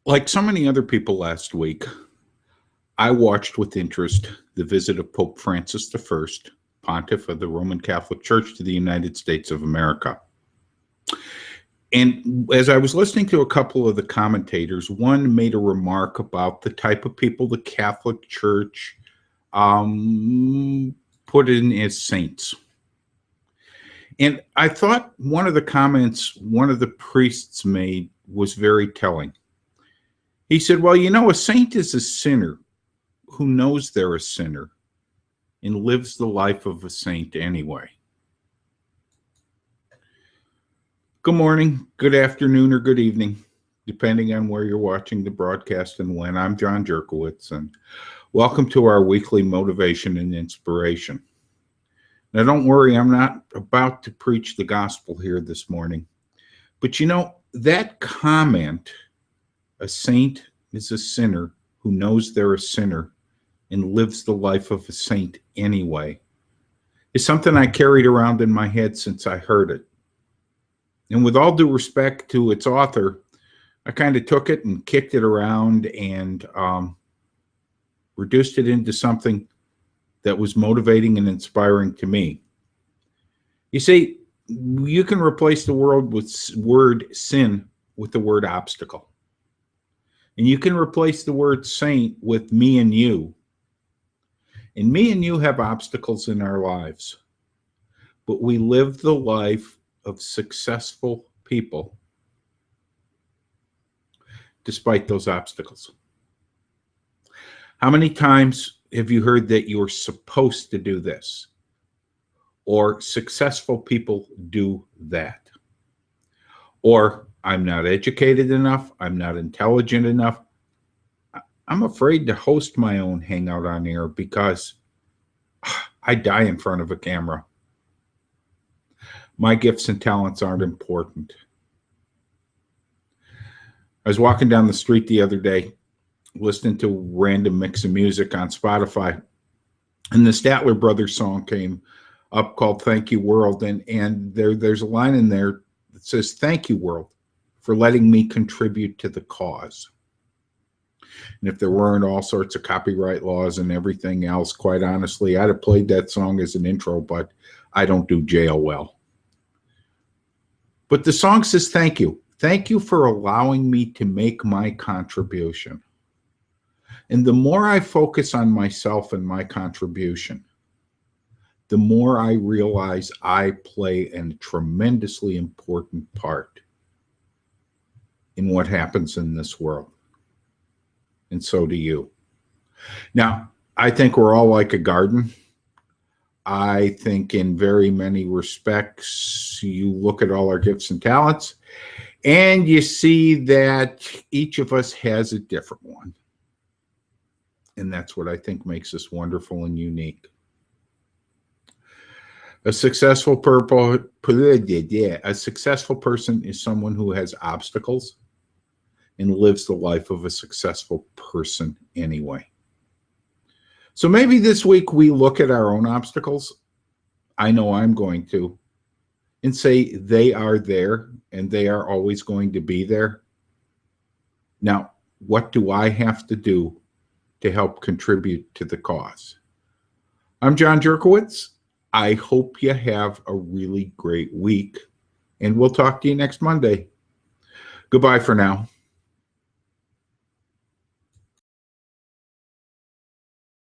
Like so many other people last week, I watched with interest the visit of Pope Francis I, Pontiff of the Roman Catholic Church to the United States of America. And as I was listening to a couple of the commentators, one made a remark about the type of people the Catholic Church put in as saints. And I thought one of the comments one of the priests made was very telling. He said, well, a saint is a sinner who knows they're a sinner and lives the life of a saint anyway. Good morning, good afternoon, or good evening, depending on where you're watching the broadcast and when. I'm John Jerkowitz, and welcome to our weekly motivation and inspiration. Now, don't worry, I'm not about to preach the gospel here this morning. But that comment, a saint is a sinner who knows they're a sinner and lives the life of a saint anyway, is something I carried around in my head since I heard it. And with all due respect to its author, I kind of took it and kicked it around and reduced it into something that was motivating and inspiring to me. You see, you can replace the word sin with the word obstacle. And you can replace the word saint with me and you. And me and you have obstacles in our lives. But we live the life of successful people despite those obstacles. How many times have you heard that you're supposed to do this? Or successful people do that? Or I'm not educated enough, I'm not intelligent enough. I'm afraid to host my own hangout on air because I die in front of a camera. My gifts and talents aren't important. I was walking down the street the other day, listening to a random mix of music on Spotify, and the Statler Brothers song came up called Thank You World, and there's a line in there that says, thank you, world, for letting me contribute to the cause. And if there weren't all sorts of copyright laws and everything else, quite honestly, I'd have played that song as an intro, but I don't do jail well. But the song says, thank you. Thank you for allowing me to make my contribution. And the more I focus on myself and my contribution, the more I realize I play a tremendously important part in what happens in this world. And so do you. Now, I think we're all like a garden. I think in very many respects, you look at all our gifts and talents, and you see that each of us has a different one. And that's what I think makes us wonderful and unique. A successful person is someone who has obstacles and lives the life of a successful person anyway. So maybe this week we look at our own obstacles. I know I'm going to, and say they are there and they are always going to be there. Now, what do I have to do to help contribute to the cause? I'm John Jerkowitz. I hope you have a really great week, and we'll talk to you next Monday. Goodbye for now.